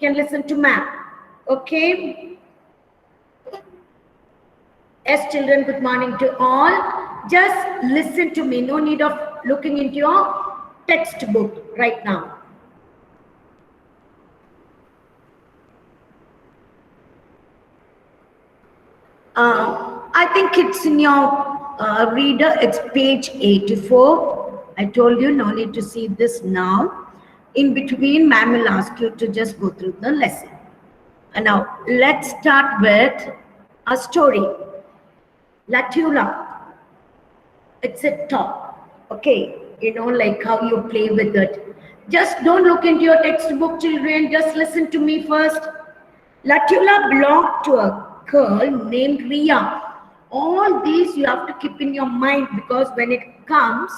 can listen to ma'am. Okay. Yes, children, good morning to all. Just listen to me. No need of looking into your textbook right now. I think it's in your reader. It's page 84. I told you no need to see this now. In between, ma'am will ask you to just go through the lesson. And now, let's start with a story. Latula. It's a top. Okay, you know, like how you play with it. Just don't look into your textbook, children. Just listen to me first. Latula belonged to a girl named Ria. All these you have to keep in your mind, because when it comes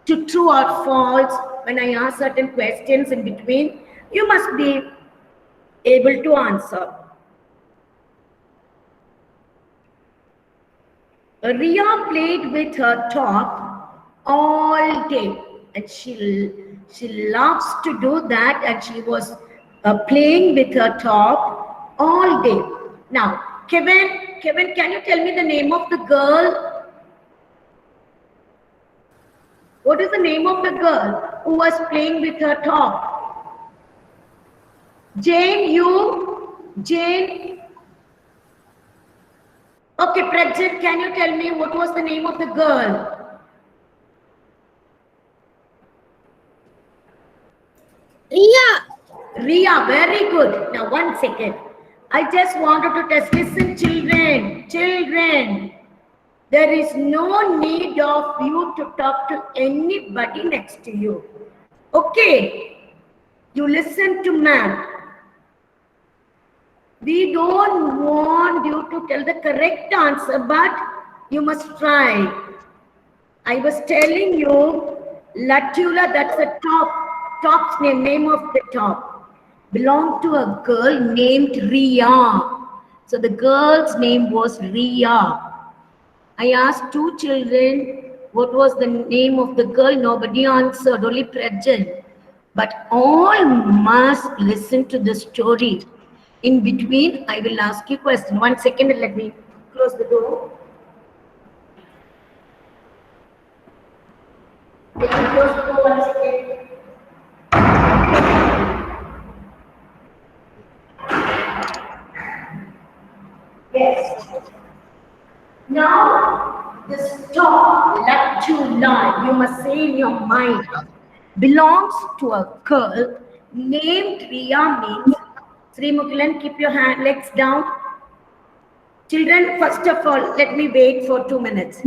to true or false, when I ask certain questions in between, you must be able to answer. Ria played with her top all day, and she loves to do that, and she was playing with her top all day. Now, Kevin, can you tell me the name of the girl? What is the name of the girl who was playing with her top? Jane, Jane. Okay, Prajit, can you tell me what was the name of the girl? Ria, very good. Now, 1 second. I just wanted to test. Listen, children. There is no need of you to talk to anybody next to you. Okay? You listen to ma'am. We don't want you to tell the correct answer, but you must try. I was telling you, Latula, that's the top's name of the top, belonged to a girl named Ria. So the girl's name was Ria. I asked 2 children what was the name of the girl. Nobody answered, only Prajit. But all must listen to the story. In between, I will ask you a question. 1 second, let me close the door. Let me close the door 1 second. Yes. Now, this top, Latula, you must say in your mind, belongs to a girl named Ria. Means, Sri Mukilan, keep your legs down. Children, first of all, let me wait for 2 minutes.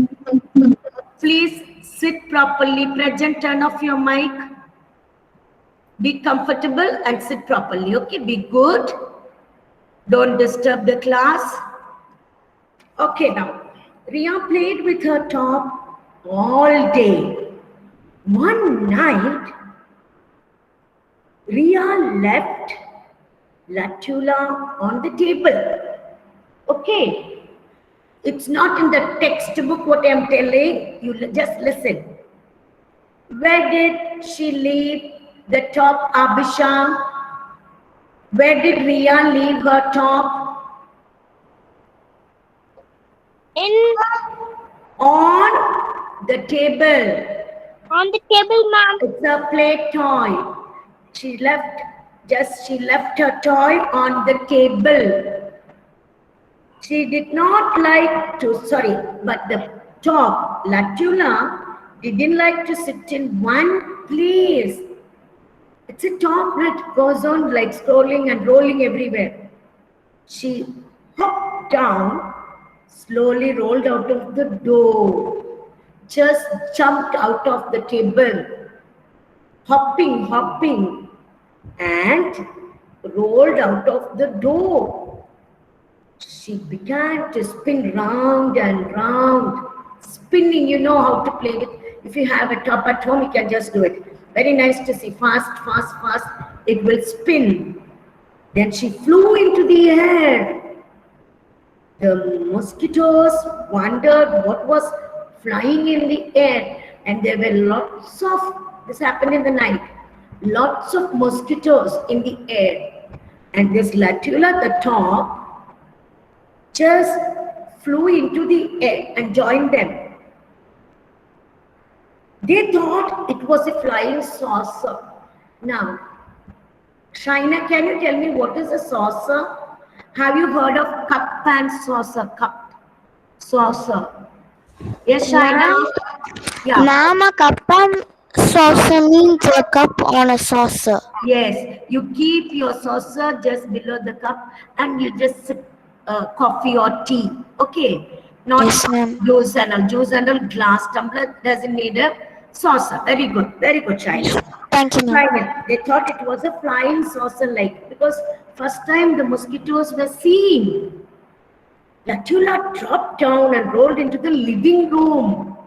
Please sit properly. Present, turn off your mic. Be comfortable and sit properly. Okay, be good. Don't disturb the class. Okay, now, Ria played with her top all day. One night, Ria left Latula on the table. Okay, it's not in the textbook what I'm telling you, just listen. Where did she leave the top, Abhisha? Where did Ria leave her top? On the table. On the table, ma'am. It's a play toy. She left her toy on the table. She did not like to, but the top, Latula, didn't like to sit in one place. It's a top that goes on like scrolling and rolling everywhere. She hopped down, slowly rolled out of the door, just jumped out of the table, hopping, and rolled out of the door. She began to spin round and round. Spinning, you know how to play with. If you have a top at home, you can just do it. Very nice to see. Fast. It will spin. Then she flew into the air. The mosquitoes wondered what was flying in the air, and there were this happened in the night, lots of mosquitoes in the air. And this Latula, the top, just flew into the air and joined them. They thought it was a flying saucer. Now, Shaina, can you tell me what is a saucer? Have you heard of cup and saucer? Cup, saucer. Yes, Shaina? Yeah. Ma'am, a cup and saucer means a cup on a saucer. Yes, you keep your saucer just below the cup and you just sip coffee or tea. Okay, not Yes, ma'am. juice and a glass tumbler doesn't need a saucer. Very good, Shaina. Thank you, ma'am. Right. They thought it was a flying saucer like because first time the mosquitoes were seen. Latula dropped down and rolled into the living room.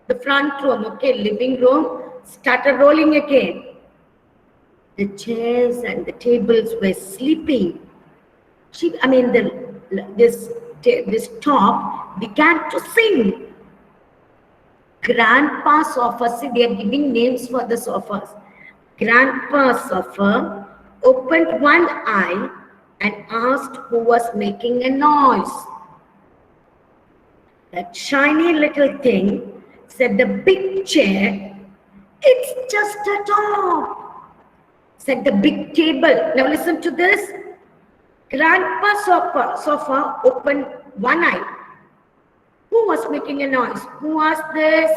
The front room, okay, living room, started rolling again. The chairs and the tables were sleeping. This top began to sing. Grandpa sofa, see, they are giving names for the sofas. Grandpa sofa opened one eye and asked who was making a noise. That shiny little thing said, the big chair, it's just a top. Said the big table. Now listen to this. Grandpa sofa opened one eye. Who was making a noise? Who asked this?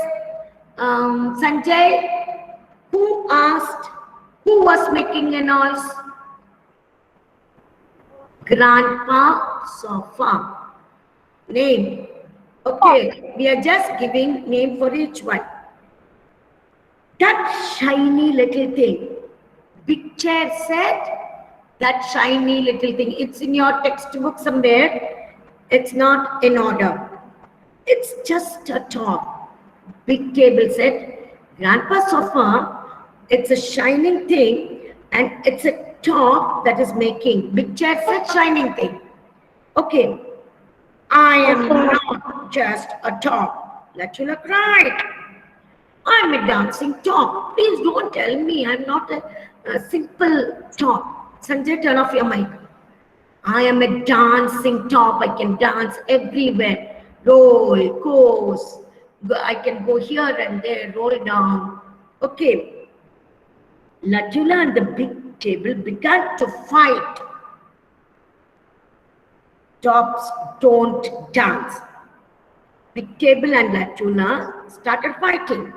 Sanjay? Who asked? Who was making a noise? Grandpa sofa. Name. Okay, we are just giving name for each one. That shiny little thing. Big chair said, that shiny little thing. It's in your textbook somewhere. It's not in order. It's just a top. Big table said, Grandpa sofa, it's a shining thing and it's a top that is making. Big chair said shining thing. Okay. I am not just a top. Latula cried. I'm a dancing top. Please don't tell me I'm not a simple top. Sanjay, turn off your mic. I am a dancing top. I can dance everywhere. Roll, course. I can go here and there, roll down. Okay. Latula and the big table began to fight. Tops don't dance. Big table and Latula started fighting.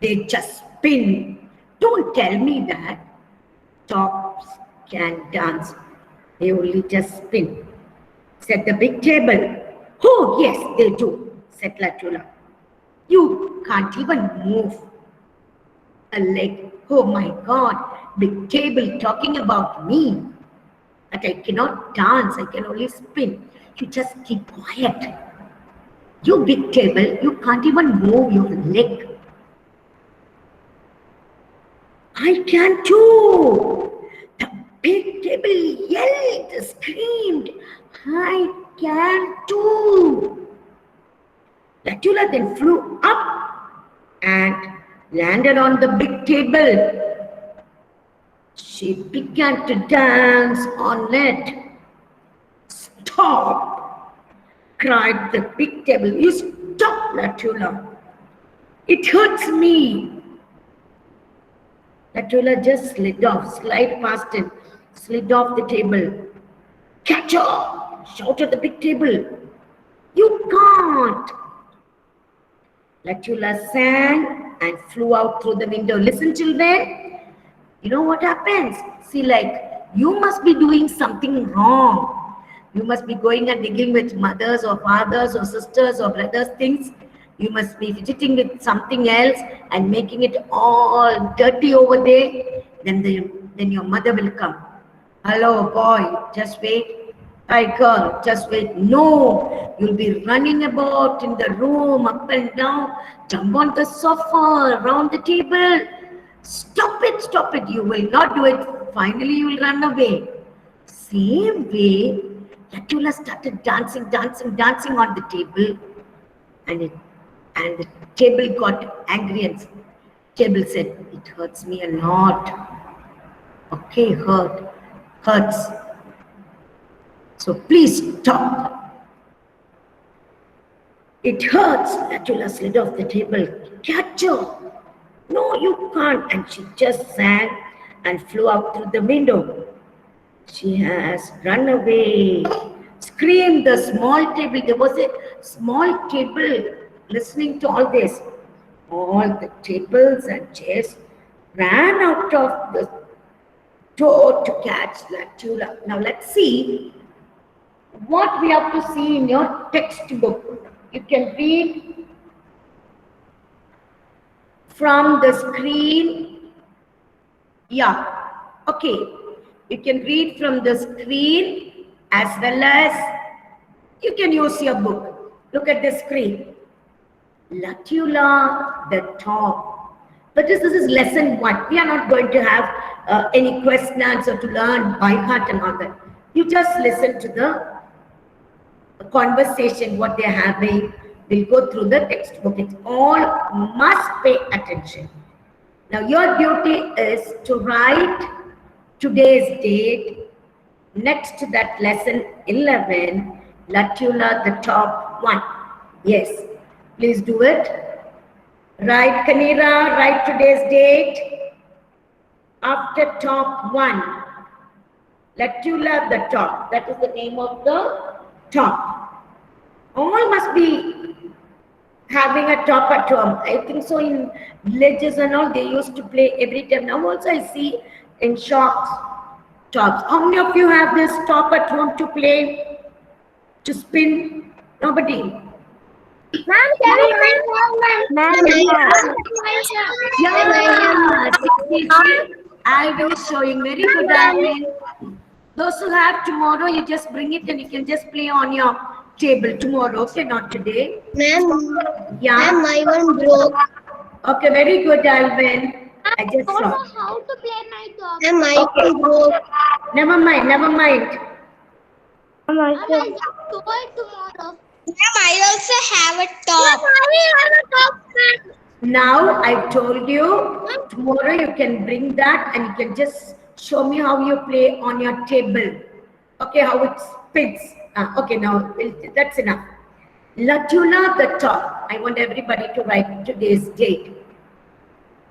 They just spin. Don't tell me that tops can dance. They only just spin. Said the big table. Oh, yes, they do, said Latula. You can't even move a leg. Oh my God, big table talking about me. That I cannot dance, I can only spin. You just keep quiet. You big table, you can't even move your leg. I can too. The big table yelled, screamed, I can too. Latula then flew up and landed on the big table. She began to dance on it. Stop, cried the big table. You stop, Latula. It hurts me. Latula just slid past him, slid off the table. Catch her, shouted the big table. You can't. Latula sang and flew out through the window. Listen, children. You know what happens? See, like, you must be doing something wrong. You must be going and digging with mothers or fathers or sisters or brothers things. You must be fidgeting with something else and making it all dirty over there. Then your mother will come. Hello, boy, just wait. Hi, girl, just wait. No, you'll be running about in the room, up and down, jump on the sofa, around the table. Stop it. You will not do it. Finally, you will run away. Same way, Latula started dancing on the table. And the table got angry and table said, it hurts me a lot. Okay, hurts. So please stop. It hurts. Latula slid off the table. Catch her. No, you can't. And she just sang and flew out through the window. She has run away. Screamed the small table. There was a small table listening to all this. All the tables and chairs ran out of the door to catch Latula. Now let's see what we have to see in your textbook. You can read from the screen. Yeah, okay. You can read from the screen as well as you can use your book. Look at the screen. Latula, the top. But this is lesson 1. We are not going to have any question answer to learn by heart and all that. You just listen to the conversation, what they're having. We'll go through the textbook. It's all must pay attention. Now your duty is to write today's date next to that lesson 11, Latula, the top 1. Yes, please do it. Write, Kanira, write today's date after top 1. Latula, the top. That is the name of the top. All must be having a top at home. I think so in villages and all, they used to play every time. Now also I see in shops, tops. How many of you have this top at home to play, to spin? Nobody. Ma'am, Alvin is showing. Very good, Alvin. Those who have tomorrow, you just bring it and you can just play on your table tomorrow. Okay, not today. Ma'am, Yeah. ma'am, my one broke. Okay, very good, Alvin. I just don't saw. know how to play my dog. Ma'am, my one broke. Never mind, never mind. I'll just do it tomorrow. Ma'am, I also have a top. Now I've told you, tomorrow you can bring that and you can just show me how you play on your table. Okay, how it spins. Okay, now that's enough. Latula, the top. I want everybody to write today's date.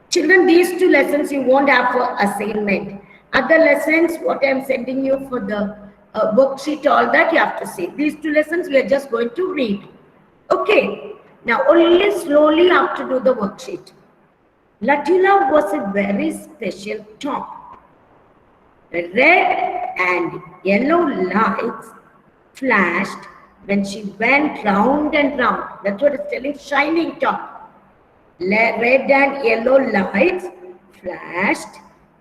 Children, these 2 lessons you won't have for assignment. Other lessons, what I'm sending you for the worksheet, all that you have to see. These 2 lessons we are just going to read. Okay, now only slowly you have to do the worksheet. Latula was a very special top. Red and yellow lights flashed when she went round and round. That's what it's telling, shining top. Red and yellow lights flashed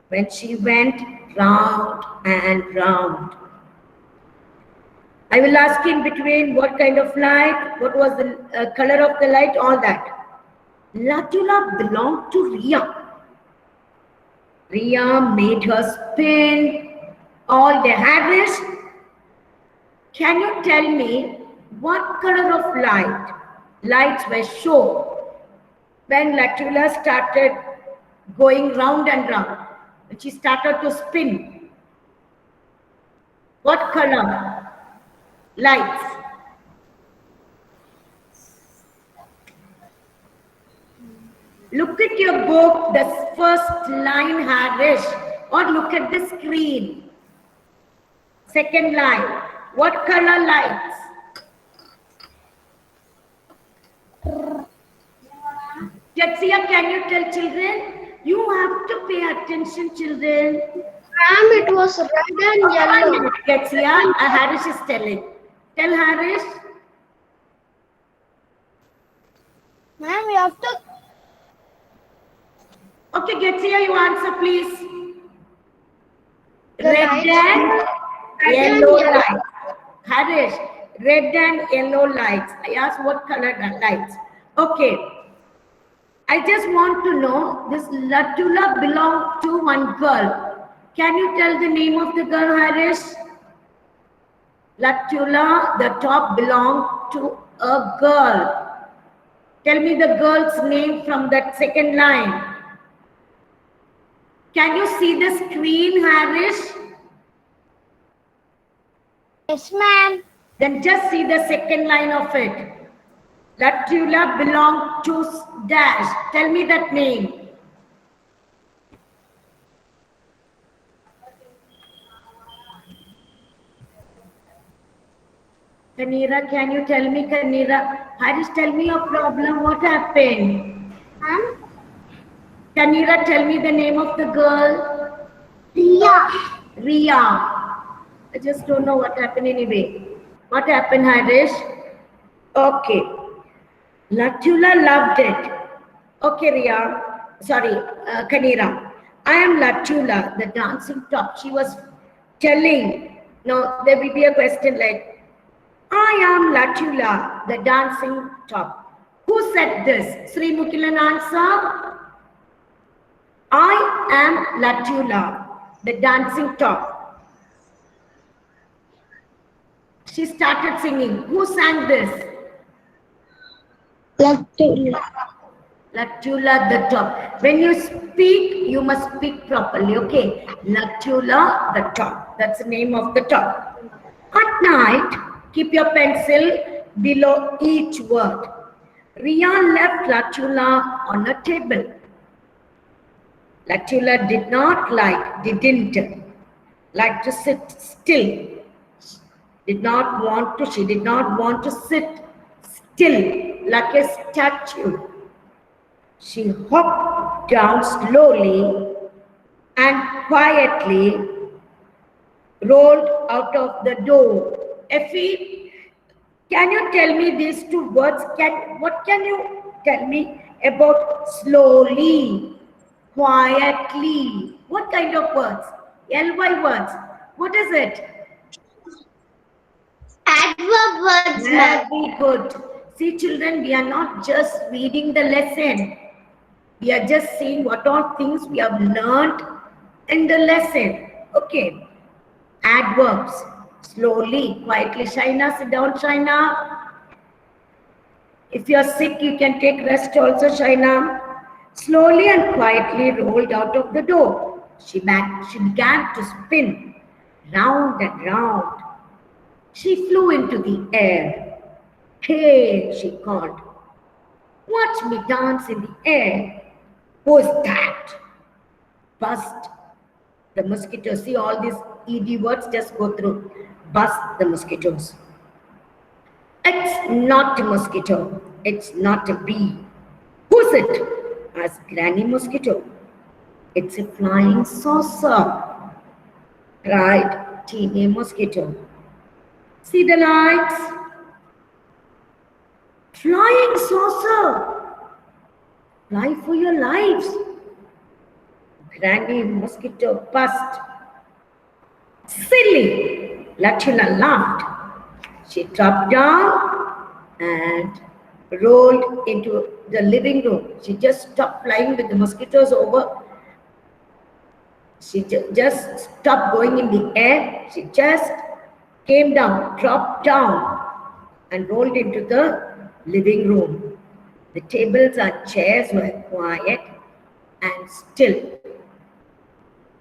when she went round and round. I will ask in between what kind of light, what was the color of the light, all that. Latula belonged to Ria. Ria made her spin all the Harish. Can you tell me what color of lights were shown when Latula started going round and round? When she started to spin, what color lights? Look at your book, the first line, Harish, or look at the screen. Second line, what color lights? Jetsia, can you tell children? You have to pay attention, children. Ma'am, it was red and yellow. Jetsia, Harish is telling. Tell Harish. Ma'am, you have to. Okay, Getsia, you answer, please. The Red lights. and yellow lights. Harish, red and yellow lights. I asked what color lights. Okay. I just want to know, this Latula belonged to one girl. Can you tell the name of the girl, Harish? Latula, the top, belonged to a girl. Tell me the girl's name from that second line. Can you see the screen, Harish? Yes, ma'am. Then just see the second line of it. Latula belonged to dash. Tell me that name. Kanira, can you tell me, Kanira? Harish, tell me your problem. What happened? Ma'am. Kanira, tell me the name of the girl. Ria. Ria. I just don't know what happened anyway. What happened, Harish? Okay. Latula loved it. Okay, Ria. Sorry, Kanira. I am Latula, the dancing top. She was telling. Now, there will be a question like, I am Latula, the dancing top. Who said this? Sri Mukilan answer. I am Latula, the dancing top. She started singing. Who sang this? Latula. Latula, the top. When you speak, you must speak properly, okay? Latula, the top. That's the name of the top. At night, keep your pencil below each word. Rian left Latula on a table. Latula didn't like to sit still. She did not want to sit still like a statue. She hopped down slowly and quietly rolled out of the door. Effie, can you tell me these two words? What can you tell me about slowly, quietly? What kind of words? LY words. What is it? Adverb words, ma'am. Very good. See, children, we are not just reading the lesson. We are just seeing what all things we have learned in the lesson. Okay. Adverbs. Slowly, quietly. Shaina, sit down, Shaina. If you are sick, you can take rest also, Shaina. Slowly and quietly rolled out of the door. She began to spin round and round. She flew into the air. Hey, she called. Watch me dance in the air. Who's that? Bust the mosquitoes. See, all these ED words just go through. Bust the mosquitoes. It's not a mosquito. It's not a bee. Who's it? Asked Granny Mosquito. It's a flying saucer, cried Teeny Mosquito. See the lights? Flying saucer. Fly for your lives. Granny Mosquito buzzed. Silly! Latula laughed. She dropped down and rolled into the living room. She just stopped flying with the mosquitoes over. She just stopped going in the air. She just came down, dropped down, and rolled into the living room. The tables and chairs were quiet and still.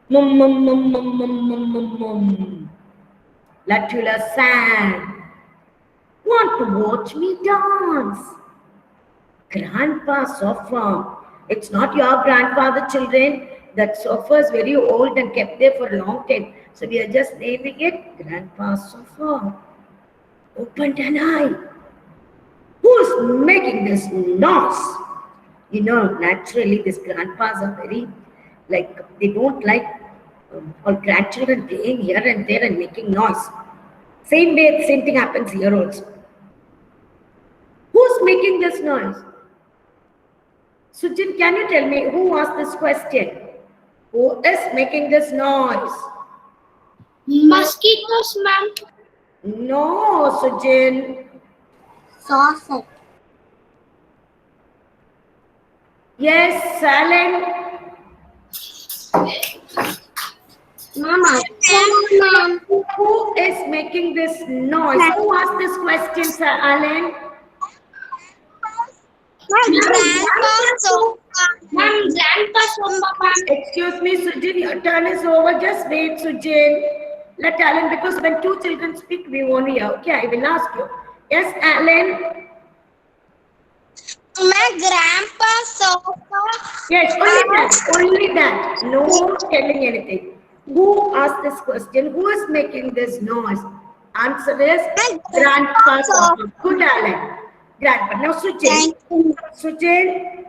Mum, mum, mum, mum, mum, mum, mum, mum. Latula sang. Want to watch me dance? Grandpa sofa. It's not your grandfather, children. That sofa is very old and kept there for a long time. So we are just naming it Grandpa sofa. Opened an eye. Who's making this noise? You know, naturally, these grandpas are very, they don't like all grandchildren playing here and there and making noise. Same thing happens here also. Who's making this noise? Sujin, can you tell me who asked this question? Who is making this noise? Mosquitoes, ma'am. No, Sujin. Saucer. Yes, Alan. Mama. Ma'am. Who is making this noise? Who asked this question, Sir Alan? Grandpa sofa, ma'am. Excuse me, Sujin, your turn is over. Just wait, Sujin. Let Alan, because when two children speak, we won't hear. Okay, I will ask you. Yes, Alan? My grandpa's sofa. Yes, only that. No telling anything. Who asked this question? Who is making this noise? Answer is Grandpa sofa. Good, Alan. Grandpa. Now, Sujin. Sujin.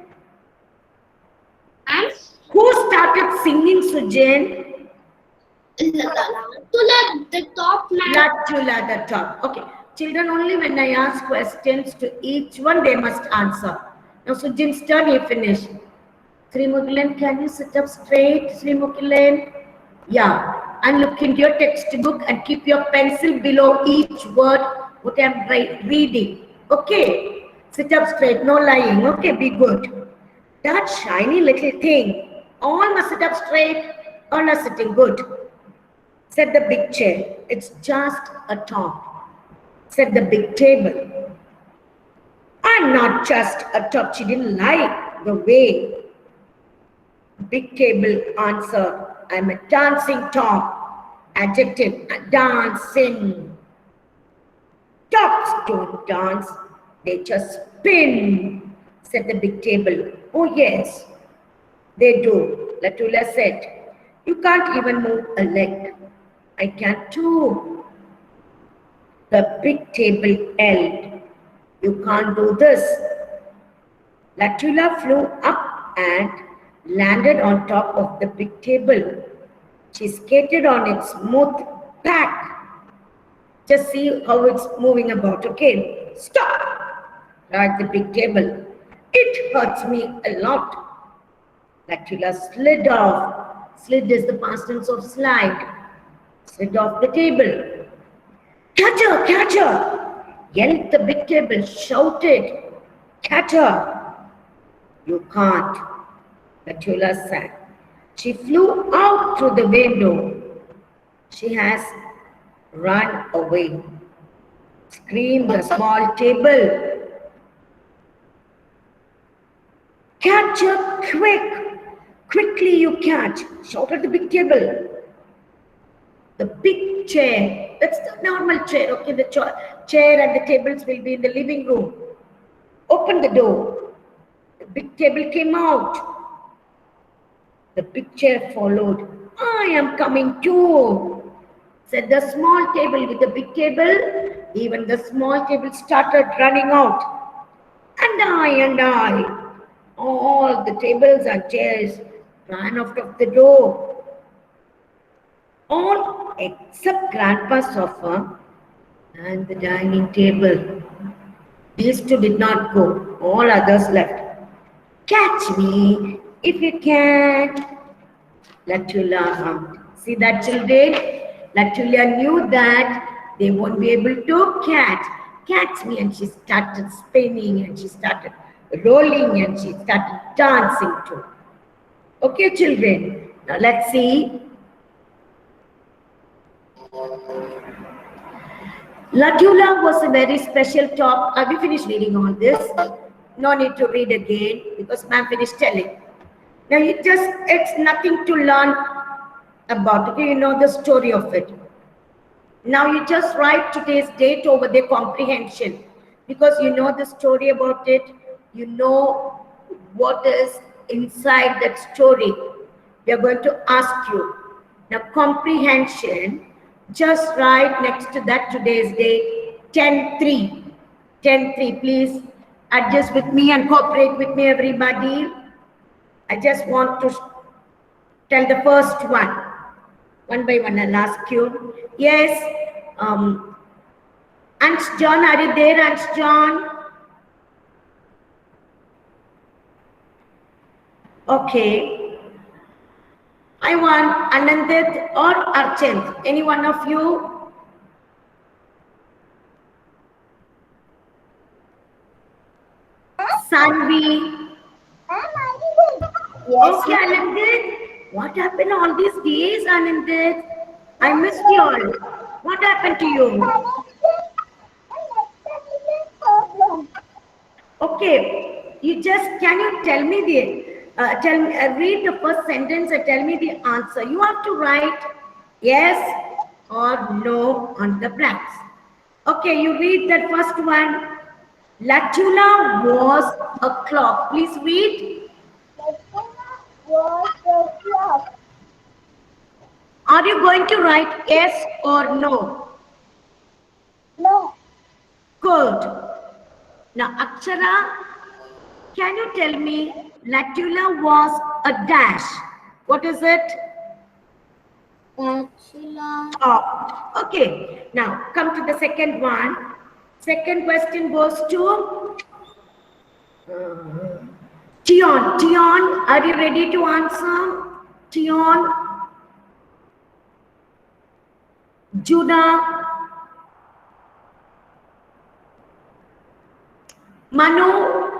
Who started singing, Sujin? To the top man. Latula, the top. Okay. Children, only when I ask questions to each one, they must answer. Now, Sujin's turn, he finished. Sri Mugilan, can you sit up straight, Sri Mugilan? Yeah. And look into your textbook and keep your pencil below each word what I'm reading. Okay. Sit up straight, no lying. Okay, be good. That shiny little thing. All must sit up straight. All are sitting good. Said the big chair. It's just a top. Said the big table. I'm not just a top. She didn't like the way big table answered. I'm a dancing top. Adjective, dancing. Tops don't dance. They just spin, said the big table. Oh yes, they do. Latula said. You can't even move a leg. I can too. The big table yelled. You can't do this. Latula flew up and landed on top of the big table. She skated on its smooth back. Just see how it's moving about, okay? Stop! Cried the big table. It hurts me a lot. Latula slid off. Slid is the past tense of slide. Slid off the table. Catch her! Catch her! Yelled the big table. Shouted. Catch her! You can't. Latula said. She flew out through the window. She has run away. Screamed the small table. Catch her quick! Quickly you catch! Shouted the big table. The big chair, that's the normal chair, okay? The chair and the tables will be in the living room. Open the door. The big table came out. The big chair followed. I am coming too, said the small table. With the big table, even the small table started running out. And I. All the tables and chairs ran out of the door. All except Grandpa's sofa and the dining table. These two did not go. All others left. Catch me if you can. Latula hummed. See that, children? Latula knew that they won't be able to catch me, and she started spinning and she started rolling and she started dancing too. Okay, children. Now let's see. Latula was a very special top. Have you finished reading all this? No need to read again because ma'am finished telling. Now it's nothing to learn about. Okay, you know the story of it. Now you just write today's date over the comprehension because you know the story about it. You know what is inside that story. We are going to ask you. Now comprehension, just write next to that today's date 10-3. 10-3, please adjust with me and cooperate with me, everybody. I just want to tell the first one. One by one, I'll ask you. Yes. Ants John, are you there, Ants John? Okay. I want Anandit or Archant. Any one of you? Sanvi. Yes. Okay, Anandit. What happened all these days, Anandit? I missed you all. What happened to you? Okay, can you tell me read the first sentence and tell me the answer. You have to write, yes, or no on the blanks. Okay, you read that first one. Latula was a clock. Please read. Was a clock. Are you going to write yes or no? No. Good. Now, Akshara, can you tell me Latula was a dash? What is it? Oh, okay. Now, come to the second one. Second question goes to Tion. Tion, are you ready to answer? Tion, Judah, Manu,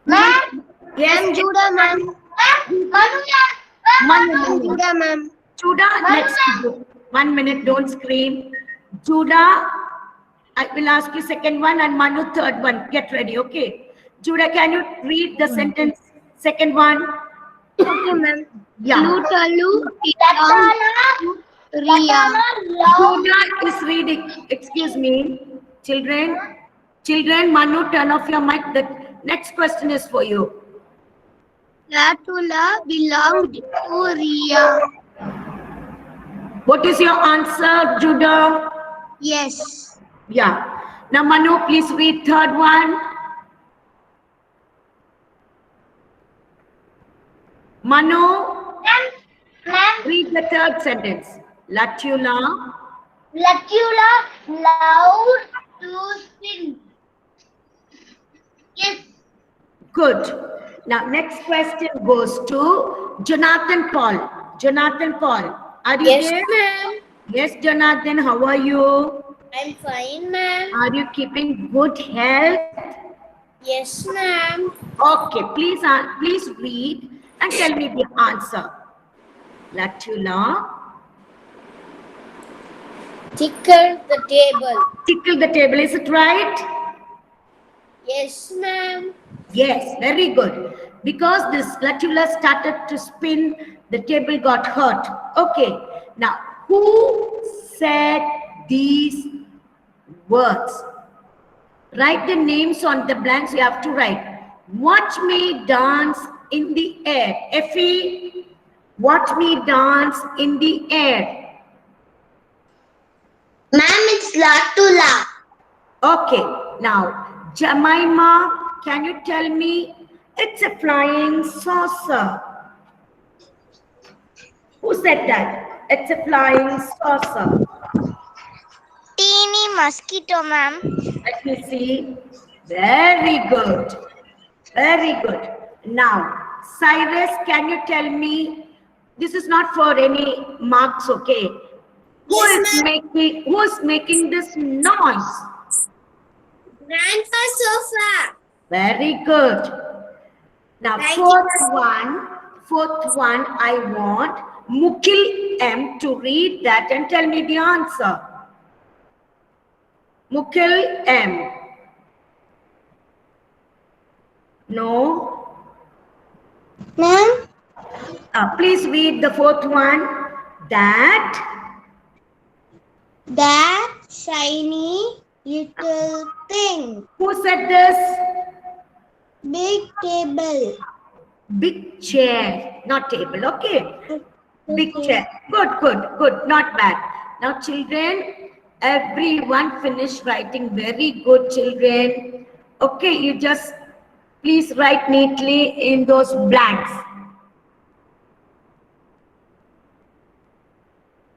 Ma'am. yes, Judah, ma'am. Manu, Judah, ma'am. Judah, next to you. 1 minute, don't scream. Judah, I will ask you second one, and Manu third one. Get ready, okay? Judah, can you read the sentence? Second one. Okay, ma'am. Yeah. Lutalu belongs to Ria. Judah is reading. Excuse me, children. Children, Manu, turn off your mic. The next question is for you. Latula belonged to Ria. What is your answer, Judah? Yes. Yeah. Now, Manu, please read third one. Manu, Ma'am, read the third sentence. Latula. Latula loved to sing. Yes. Good. Now, next question goes to Jonathan Paul. Jonathan Paul, are you there? ma'am. Yes, Jonathan, how are you? I'm fine, ma'am. Are you keeping good health? Yes, ma'am. Okay, please read and tell me the answer. Latula. Tickle the table. Tickle the table, is it right? Yes, ma'am. Yes, very good. Because this Latula started to spin, the table got hurt. Okay, now who said these words? Write the names on the blanks. You have to write. Watch me dance in the air. Effie, watch me dance in the air. Ma'am, it's Latula. Okay, now Jemima, can you tell me? It's a flying saucer. Who said that? It's a flying saucer. Teeny mosquito, ma'am. Let me see. Very good. Very good. Now, Cyrus, can you tell me? This is not for any marks, okay? Who is making this noise? Grandpa sofa. Very good. Now, Thank fourth one, I want Mukil M to read that and tell me the answer. Mukil M. No? Ma'am? Please read the fourth one. That Shiny little thing. who said this? Big table. Big chair, not table, okay? Big Okay. chair. Good, not bad. Now, children, everyone finished writing. Very good, children. Okay, you just please write neatly in those blanks.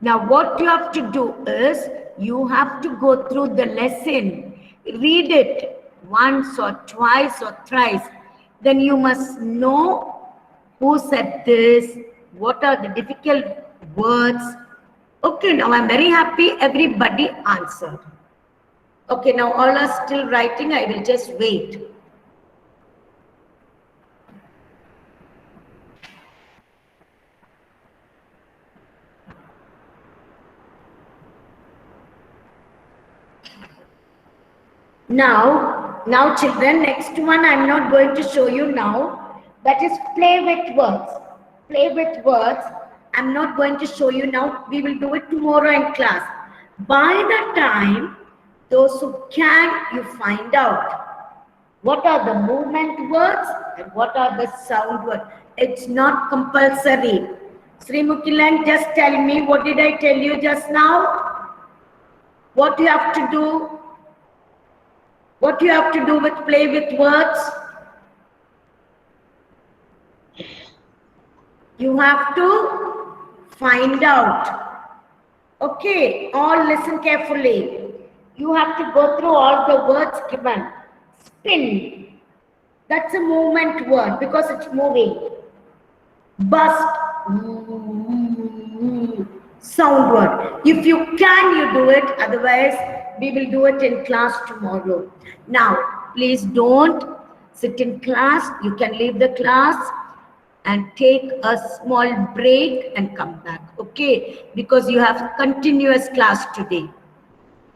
Now, what you have to do is, you have to go through the lesson. Read it once or twice or thrice. Then you must know who said this, what are the difficult words. Okay, now I'm very happy everybody answered. Okay, now all are still writing. I will just wait. Now children, next one I'm not going to show you now. That is play with words. Play with words. I'm not going to show you now. We will do it tomorrow in class. By the time, those who can, you find out what are the movement words and what are the sound words. It's not compulsory. Sri Mukilan, just tell me, what did I tell you just now? What you have to do? What you have to do with play with words? You have to find out. Okay, all listen carefully. You have to go through all the words given. Spin. That's a movement word because it's moving. Bust. Sound word. If you can, you do it. Otherwise, we will do it in class tomorrow. Now, please don't sit in class. You can leave the class and take a small break and come back. Okay? Because you have continuous class today.